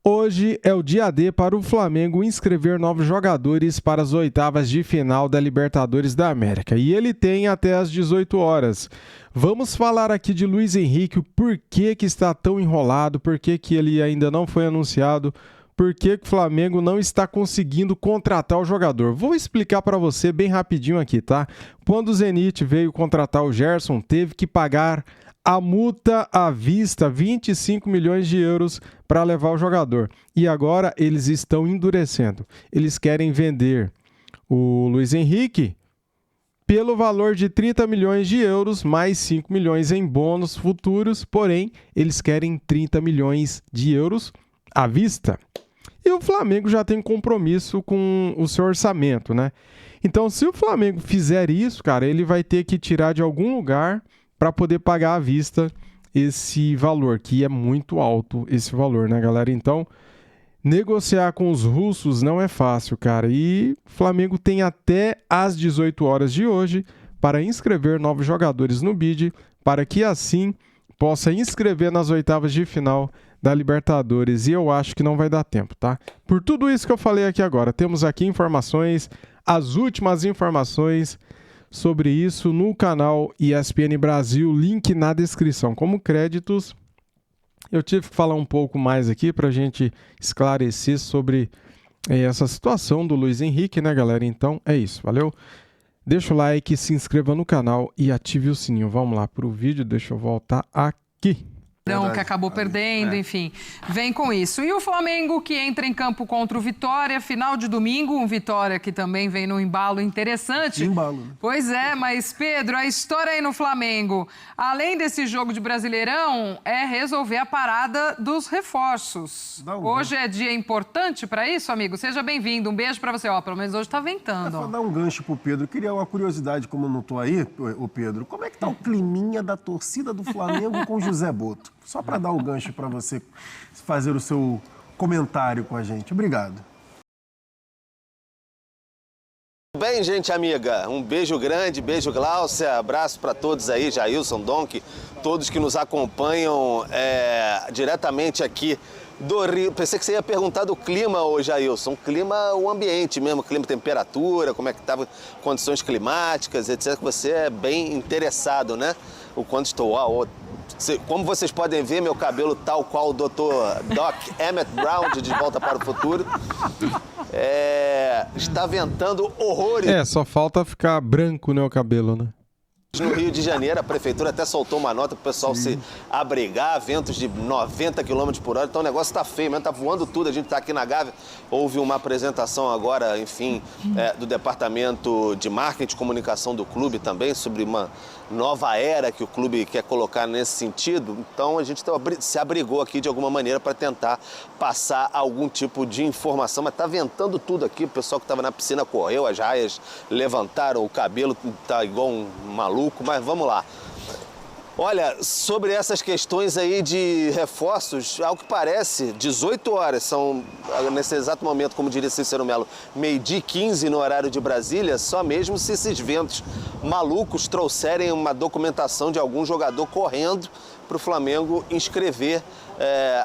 Hoje é o dia D para o Flamengo inscrever novos jogadores para as oitavas de final da Libertadores da América. E ele tem até às 18 horas. Vamos falar aqui de Luiz Henrique, o porquê que está tão enrolado, por que ele ainda não foi anunciado, por que o Flamengo não está conseguindo contratar o jogador. Vou explicar para você bem rapidinho aqui, tá? Quando o Zenit veio contratar o Gerson, teve que pagar a multa à vista, 25 milhões de euros para levar o jogador. E agora eles estão endurecendo. Eles querem vender o Luiz Henrique pelo valor de 30 milhões de euros, mais 5 milhões em bônus futuros, porém, eles querem 30 milhões de euros à vista. E o Flamengo já tem compromisso com o seu orçamento, né? Então, se o Flamengo fizer isso, cara, ele vai ter que tirar de algum lugar para poder pagar à vista esse valor, que é muito alto esse valor, né, galera? Então, negociar com os russos não é fácil, cara. E o Flamengo tem até às 18 horas de hoje para inscrever novos jogadores no BID, para que assim possa inscrever nas oitavas de final da Libertadores. E eu acho que não vai dar tempo, tá? Por tudo isso que eu falei aqui agora, temos aqui informações, as últimas informações sobre isso no canal ESPN Brasil, link na descrição. Como créditos, eu tive que falar um pouco mais aqui para a gente esclarecer sobre essa situação do Luiz Henrique, né, galera? Então é isso, valeu? Deixa o like, se inscreva no canal e ative o sininho. Vamos lá para o vídeo, deixa eu voltar aqui. Que acabou perdendo, enfim, vem com isso. E o Flamengo que entra em campo contra o Vitória, final de domingo, um Vitória que também vem num embalo interessante. Embalo, né? Pois é, mas Pedro, a história aí no Flamengo, além desse jogo de Brasileirão, é resolver a parada dos reforços. Hoje é dia importante para isso, amigo? Seja bem-vindo, um beijo para você. Ó, pelo menos hoje tá ventando. Vou dar um gancho pro Pedro. Eu queria uma curiosidade, como eu não tô aí, o Pedro. Como é que tá o climinha da torcida do Flamengo com o José Boto? Só para dar o gancho para você fazer o seu comentário com a gente. Obrigado. Bem, gente amiga, um beijo grande, beijo Gláucia, abraço para todos aí, Jailson, Donk, todos que nos acompanham diretamente aqui do Rio. Pensei que você ia perguntar do clima, ô Jailson, clima, o ambiente mesmo, clima, temperatura, como é que estavam condições climáticas, etc. Você é bem interessado, né? O quanto estou... Como vocês podem ver, meu cabelo tal qual o Dr. Doc Emmett Brown de Volta para o Futuro. Está ventando horrores. Só falta ficar branco, né, o cabelo, né? No Rio de Janeiro, a prefeitura até soltou uma nota para o pessoal se abrigar, ventos de 90 km por hora, então o negócio está feio, está voando tudo, a gente está aqui na Gávea, houve uma apresentação agora, enfim, do departamento de marketing e comunicação do clube também, sobre uma nova era que o clube quer colocar nesse sentido, então a gente se abrigou aqui de alguma maneira para tentar passar algum tipo de informação, mas está ventando tudo aqui, o pessoal que estava na piscina correu, as raias levantaram, o cabelo está igual um maluco, mas vamos lá. Olha, sobre essas questões aí de reforços, ao que parece, 18 horas, são nesse exato momento, como diria Cícero Melo, 12h15 no horário de Brasília, só mesmo se esses ventos malucos trouxerem uma documentação de algum jogador correndo para o Flamengo inscrever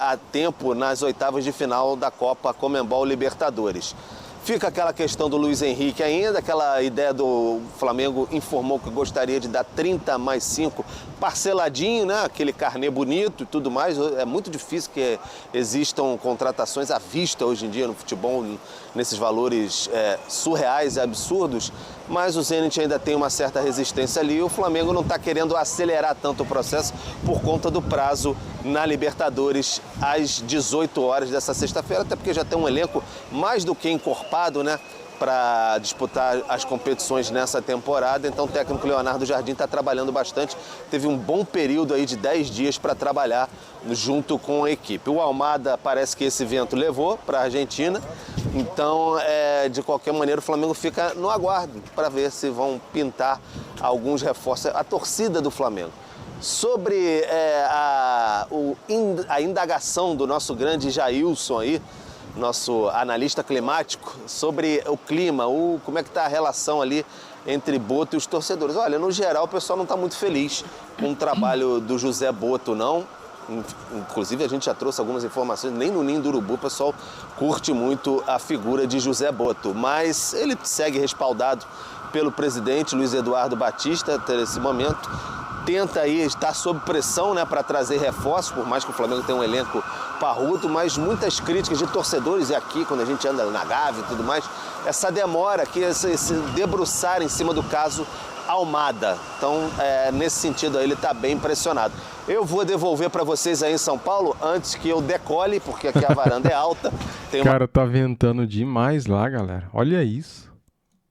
a tempo nas oitavas de final da Copa Conmebol Libertadores. Fica aquela questão do Luiz Henrique ainda, aquela ideia do Flamengo informou que gostaria de dar 30 mais 5 parceladinho, né? Aquele carnê bonito e tudo mais. É muito difícil que existam contratações à vista hoje em dia no futebol, nesses valores surreais e absurdos, mas o Zenit ainda tem uma certa resistência ali e o Flamengo não está querendo acelerar tanto o processo por conta do prazo na Libertadores às 18 horas dessa sexta-feira, até porque já tem um elenco mais do que encorpado, né, para disputar as competições nessa temporada. Então o técnico Leonardo Jardim está trabalhando bastante, teve um bom período aí de 10 dias para trabalhar junto com a equipe. O Almada parece que esse vento levou para a Argentina, então de qualquer maneira o Flamengo fica no aguardo para ver se vão pintar alguns reforços, a torcida do Flamengo. Sobre a indagação do nosso grande Jailson aí, nosso analista climático, sobre o clima, como é que está a relação ali entre Boto e os torcedores. Olha, no geral o pessoal não está muito feliz com o trabalho do José Boto, não. inclusive a gente já trouxe algumas informações, nem no Ninho do Urubu o pessoal curte muito a figura de José Botto, mas ele segue respaldado pelo presidente Luiz Eduardo Batista até esse momento. Tenta aí estar sob pressão, né, para trazer reforços, por mais que o Flamengo tenha um elenco parrudo, mas muitas críticas de torcedores, e aqui quando a gente anda na Gávea e tudo mais, essa demora aqui, esse debruçar em cima do caso Almada. Então, nesse sentido aí, ele está bem pressionado. Eu vou devolver para vocês aí em São Paulo antes que eu decole, porque aqui a varanda é alta. Cara, tá ventando demais lá, galera. Olha isso.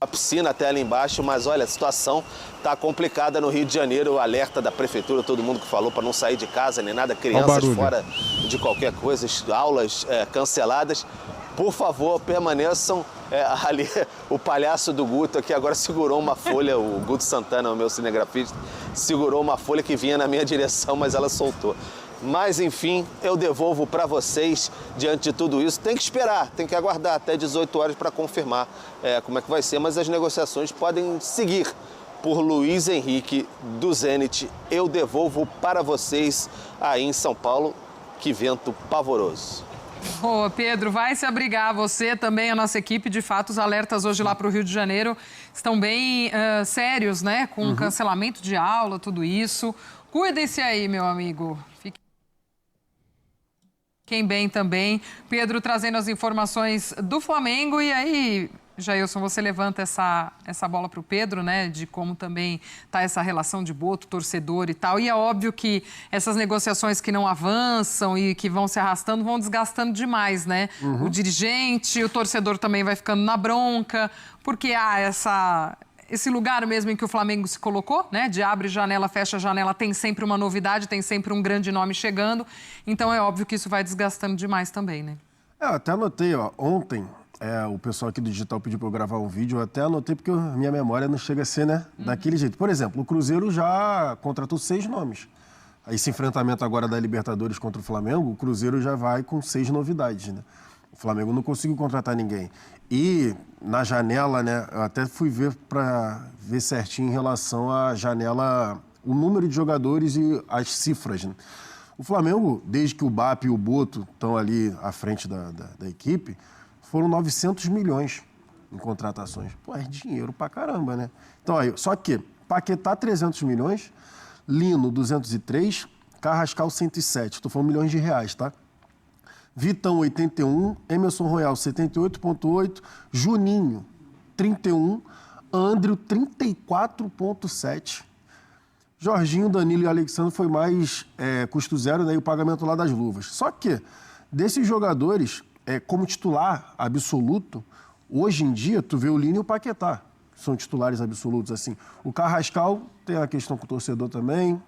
A piscina até ali embaixo, mas olha, a situação está complicada no Rio de Janeiro. O alerta da prefeitura, todo mundo que falou para não sair de casa nem nada, crianças fora de qualquer coisa, aulas canceladas. Por favor, permaneçam ali. O palhaço do Guto aqui agora segurou uma folha, o Guto Santana, o meu cinegrafista, segurou uma folha que vinha na minha direção, mas ela soltou. Mas, enfim, eu devolvo para vocês, diante de tudo isso. Tem que esperar, tem que aguardar até 18 horas para confirmar como é que vai ser, mas as negociações podem seguir por Luiz Henrique do Zenit. Eu devolvo para vocês aí em São Paulo. Que vento pavoroso. Ô, Pedro, vai se abrigar, você também, a nossa equipe. De fato, os alertas hoje lá para o Rio de Janeiro estão bem sérios, né? Com cancelamento de aula, tudo isso. Cuidem-se aí, meu amigo. Fiquem bem também. Pedro trazendo as informações do Flamengo. E aí, Jailson, você levanta essa bola para o Pedro, né? De como também está essa relação de Botto, torcedor e tal. E é óbvio que essas negociações que não avançam e que vão se arrastando vão desgastando demais, né? O dirigente, o torcedor também vai ficando na bronca, porque há esse lugar mesmo em que o Flamengo se colocou, né? De abre janela, fecha janela, tem sempre uma novidade, tem sempre um grande nome chegando. Então é óbvio que isso vai desgastando demais também, né? Eu até anotei, ontem, o pessoal aqui do Digital pediu para eu gravar um vídeo, eu até anotei porque minha memória não chega a ser, né, daquele jeito. Por exemplo, o Cruzeiro já contratou 6 nomes. Esse enfrentamento agora da Libertadores contra o Flamengo, o Cruzeiro já vai com 6 novidades, né? O Flamengo não conseguiu contratar ninguém. E na janela, né, eu até fui ver para ver certinho em relação à janela, o número de jogadores e as cifras, né? O Flamengo, desde que o BAP e o Botto estão ali à frente da equipe, foram 900 milhões em contratações. Pô, é dinheiro pra caramba, né? Então, aí, só que Paquetá, 300 milhões, Lino, 203, Carrascal, 107. Estou falando milhões de reais, tá? Vitão, 81, Emerson Royal, 78,8, Juninho, 31, André, 34,7. Jorginho, Danilo e Alexandre foi mais custo zero, né, e o pagamento lá das luvas. Só que, desses jogadores, como titular absoluto, hoje em dia, tu vê o Lino e o Paquetá. São titulares absolutos, assim. O Carrascal tem a questão com o torcedor também,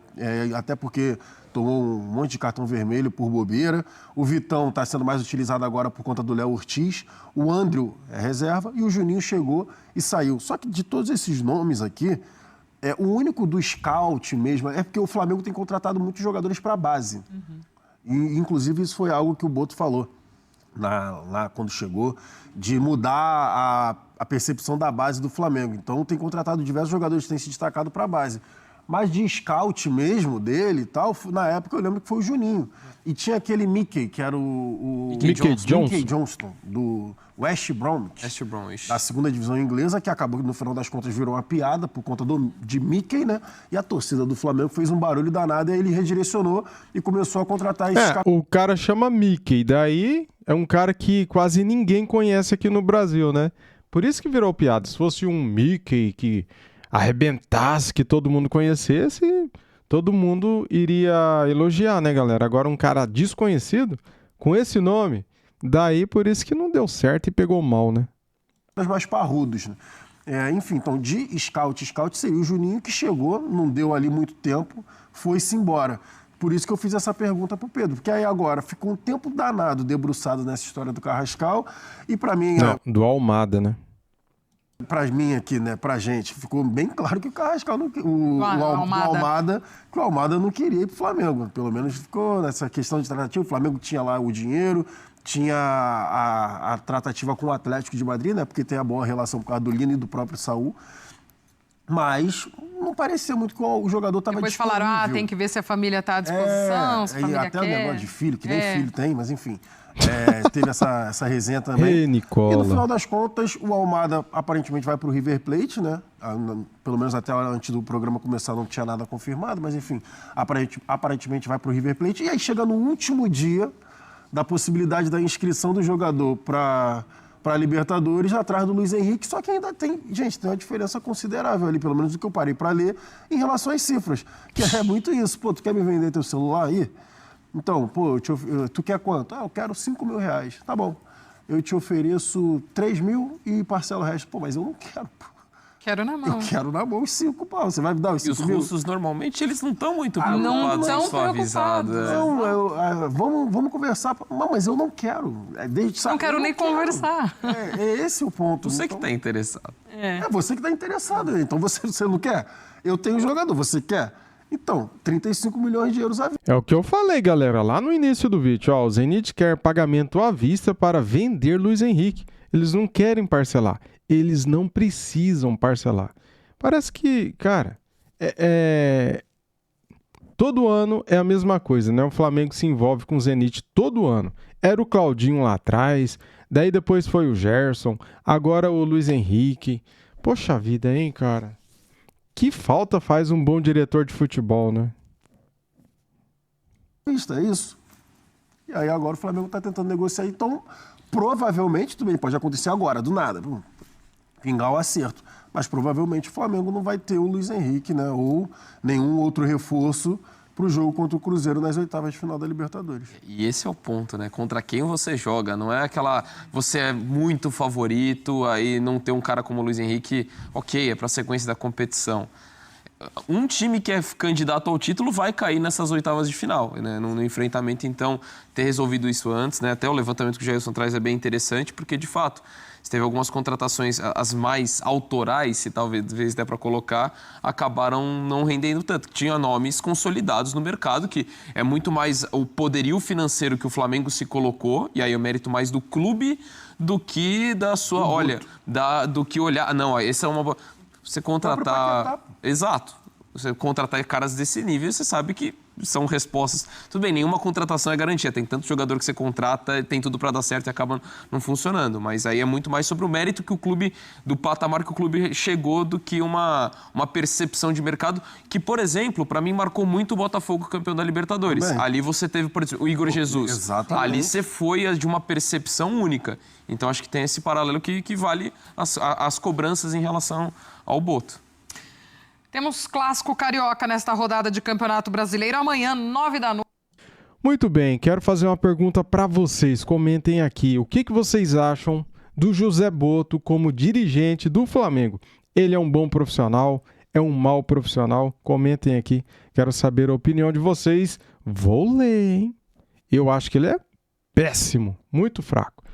até porque tomou um monte de cartão vermelho por bobeira. O Vitão está sendo mais utilizado agora por conta do Léo Ortiz. O André é reserva e o Juninho chegou e saiu. Só que de todos esses nomes aqui, o único do scout mesmo é porque o Flamengo tem contratado muitos jogadores para a base. E, inclusive, isso foi algo que o Botto falou lá quando chegou, de mudar a percepção da base do Flamengo. Então, tem contratado diversos jogadores que têm se destacado para a base. Mas de scout mesmo dele e tal, na época eu lembro que foi o Juninho. E tinha aquele Mickey, que era o Mickey Johnston, do West Bromwich, da segunda divisão inglesa, que acabou, no final das contas, virou uma piada por conta de Mickey, né? E a torcida do Flamengo fez um barulho danado, e aí ele redirecionou e começou a contratar esses caras. O cara chama Mickey, daí é um cara que quase ninguém conhece aqui no Brasil, né? Por isso que virou piada. Se fosse um Mickey que arrebentasse, que todo mundo conhecesse, todo mundo iria elogiar, né, galera? Agora um cara desconhecido, com esse nome, daí por isso que não deu certo e pegou mal, né? Os mais parrudos, né? Enfim, então de scout seria o Juninho, que chegou, não deu ali muito tempo, foi-se embora. Por isso que eu fiz essa pergunta pro Pedro, porque aí agora ficou um tempo danado debruçado nessa história do Carrascal e para mim... Não, do Almada, né? Para mim aqui, né, pra gente, ficou bem claro que o Carrascal, o Almada não queria ir pro Flamengo. Pelo menos ficou nessa questão de tratativa. O Flamengo tinha lá o dinheiro, tinha a tratativa com o Atlético de Madrid, né, porque tem a boa relação por causa do Lino e do próprio Saúl. Mas parecia muito que o jogador estava disponível. Depois falaram, tem que ver se a família está à disposição, se a família até quer. o negócio de filho, que nem filho tem, mas enfim. Teve essa resenha também. Ei, Nicola. E no final das contas, o Almada aparentemente vai para o River Plate, né? Pelo menos até antes do programa começar não tinha nada confirmado, mas enfim, aparentemente vai para o River Plate. E aí chega no último dia da possibilidade da inscrição do jogador para a Libertadores, atrás do Luiz Henrique, só que ainda tem uma diferença considerável ali, pelo menos do que eu parei para ler, em relação às cifras, que é muito isso. Pô, tu quer me vender teu celular aí? Então, pô, tu quer quanto? Eu quero R$5.000. Tá bom. Eu te ofereço 3 mil e parcela o resto. Pô, mas eu não quero, pô. Quero na mão. Eu quero na mão os 5 pau. Você vai me dar os 5 mil? E os russos, normalmente, eles não estão muito preocupados em suavizado. Não, vamos conversar. Não, mas eu não quero. Não quero nem conversar. É esse o ponto. Você que está interessado. É você que está interessado. Então, você não quer? Eu tenho jogador, você quer? Então, 35 milhões de euros à vista. É o que eu falei, galera, lá no início do vídeo. O Zenit quer pagamento à vista para vender Luiz Henrique. Eles não querem parcelar. Eles não precisam parcelar. Parece que, cara, todo ano é a mesma coisa, né? O Flamengo se envolve com o Zenit todo ano. Era o Claudinho lá atrás, daí depois foi o Gerson, agora o Luiz Henrique. Poxa vida, hein, cara? Que falta faz um bom diretor de futebol, né? É isso. E aí agora o Flamengo está tentando negociar. Então, provavelmente, também pode acontecer agora, do nada. Pingar o acerto. Mas provavelmente o Flamengo não vai ter o Luiz Henrique, né? Ou nenhum outro reforço para o jogo contra o Cruzeiro nas oitavas de final da Libertadores. E esse é o ponto, né? Contra quem você joga. Não é aquela... Você é muito favorito, aí não ter um cara como o Luiz Henrique, ok, é para a sequência da competição. Um time que é candidato ao título vai cair nessas oitavas de final, né? No enfrentamento, então, ter resolvido isso antes, né? Até o levantamento que o Jailson traz é bem interessante, porque, de fato, teve algumas contratações, as mais autorais, se talvez der para colocar, acabaram não rendendo tanto. Tinha nomes consolidados no mercado, que é muito mais o poderio financeiro que o Flamengo se colocou, e aí é o mérito mais do clube do que da sua... do que olhar... Não, essa é uma boa... Você contratar... Exato. Você contratar caras desse nível, você sabe que são respostas... Tudo bem, nenhuma contratação é garantia. Tem tanto jogador que você contrata, tem tudo para dar certo e acaba não funcionando. Mas aí é muito mais sobre o mérito que o clube, do patamar que o clube chegou, do que uma percepção de mercado que, por exemplo, para mim marcou muito o Botafogo campeão da Libertadores. Também. Ali você teve, por exemplo, o Igor Jesus. Exatamente. Ali você foi de uma percepção única. Então acho que tem esse paralelo que vale as cobranças em relação ao Boto. Temos clássico carioca nesta rodada de Campeonato Brasileiro, amanhã, 9 da noite. Muito bem, quero fazer uma pergunta para vocês. Comentem aqui, o que vocês acham do José Boto como dirigente do Flamengo? Ele é um bom profissional? É um mau profissional? Comentem aqui, quero saber a opinião de vocês. Vou ler, hein? Eu acho que ele é péssimo, muito fraco.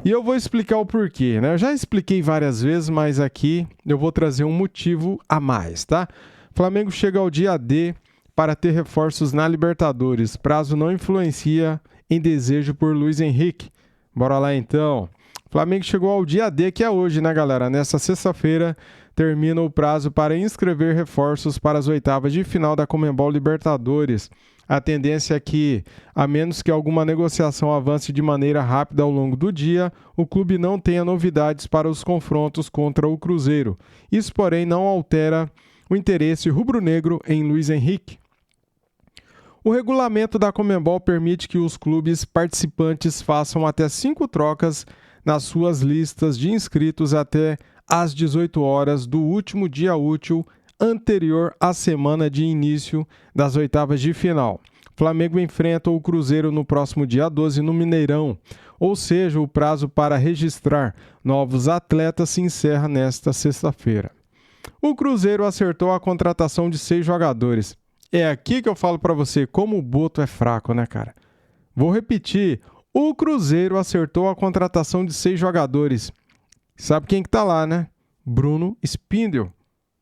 E eu vou explicar o porquê, né? Eu já expliquei várias vezes, mas aqui eu vou trazer um motivo a mais, tá? Flamengo chega ao dia D para ter reforços na Libertadores. Prazo não influencia em desejo por Luiz Henrique. Bora lá então. Flamengo chegou ao dia D, que é hoje, né, galera? Nessa sexta-feira termina o prazo para inscrever reforços para as oitavas de final da Conmebol Libertadores. A tendência é que, a menos que alguma negociação avance de maneira rápida ao longo do dia, o clube não tenha novidades para os confrontos contra o Cruzeiro. Isso, porém, não altera o interesse rubro-negro em Luiz Henrique. O regulamento da Conmebol permite que os clubes participantes façam até 5 trocas nas suas listas de inscritos até às 18 horas do último dia útil anterior à semana de início das oitavas de final. Flamengo enfrenta o Cruzeiro no próximo dia 12 no Mineirão, ou seja, o prazo para registrar novos atletas se encerra nesta sexta-feira. O Cruzeiro acertou a contratação de 6 jogadores. É aqui que eu falo para você como o Boto é fraco, né, cara? Vou repetir, o Cruzeiro acertou a contratação de 6 jogadores. Sabe quem que tá lá, né? Bruno Spindel.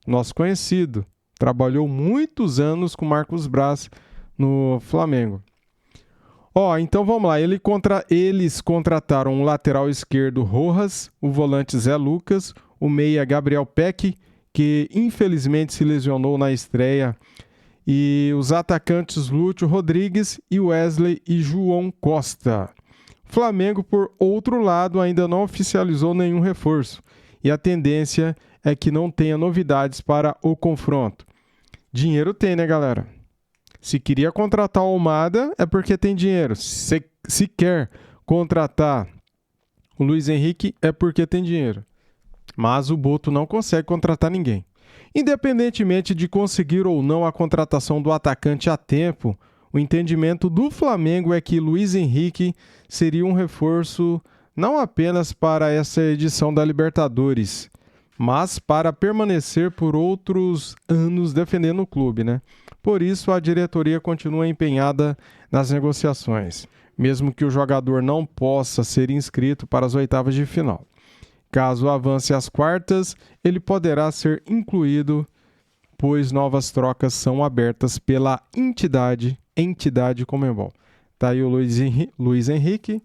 Nosso conhecido, trabalhou muitos anos com Marcos Braz no Flamengo. Então vamos lá, eles contrataram o lateral esquerdo Rojas, o volante Zé Lucas, o meia Gabriel Peck, que infelizmente se lesionou na estreia, e os atacantes Lúcio Rodrigues e Wesley e João Costa. Flamengo, por outro lado, ainda não oficializou nenhum reforço, e a tendência é que não tenha novidades para o confronto. Dinheiro tem, né, galera? Se queria contratar o Almada, é porque tem dinheiro. Se quer contratar o Luiz Henrique, é porque tem dinheiro. Mas o Boto não consegue contratar ninguém. Independentemente de conseguir ou não a contratação do atacante a tempo, o entendimento do Flamengo é que Luiz Henrique seria um reforço não apenas para essa edição da Libertadores, mas para permanecer por outros anos defendendo o clube, né? Por isso, a diretoria continua empenhada nas negociações, mesmo que o jogador não possa ser inscrito para as oitavas de final. Caso avance às quartas, ele poderá ser incluído, pois novas trocas são abertas pela entidade Conmebol. Tá aí o Luiz Henrique.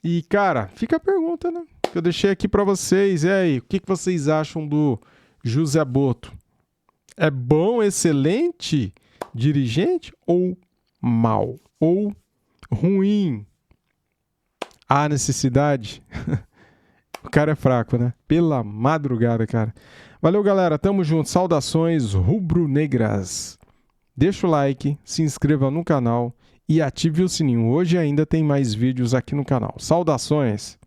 E, cara, fica a pergunta, né? Que eu deixei aqui para vocês. E aí, o que vocês acham do José Boto? É bom, excelente dirigente ou mal? Ou ruim? Há necessidade? O cara é fraco, né? Pela madrugada, cara. Valeu, galera. Tamo junto. Saudações rubro-negras. Deixa o like, se inscreva no canal e ative o sininho. Hoje ainda tem mais vídeos aqui no canal. Saudações!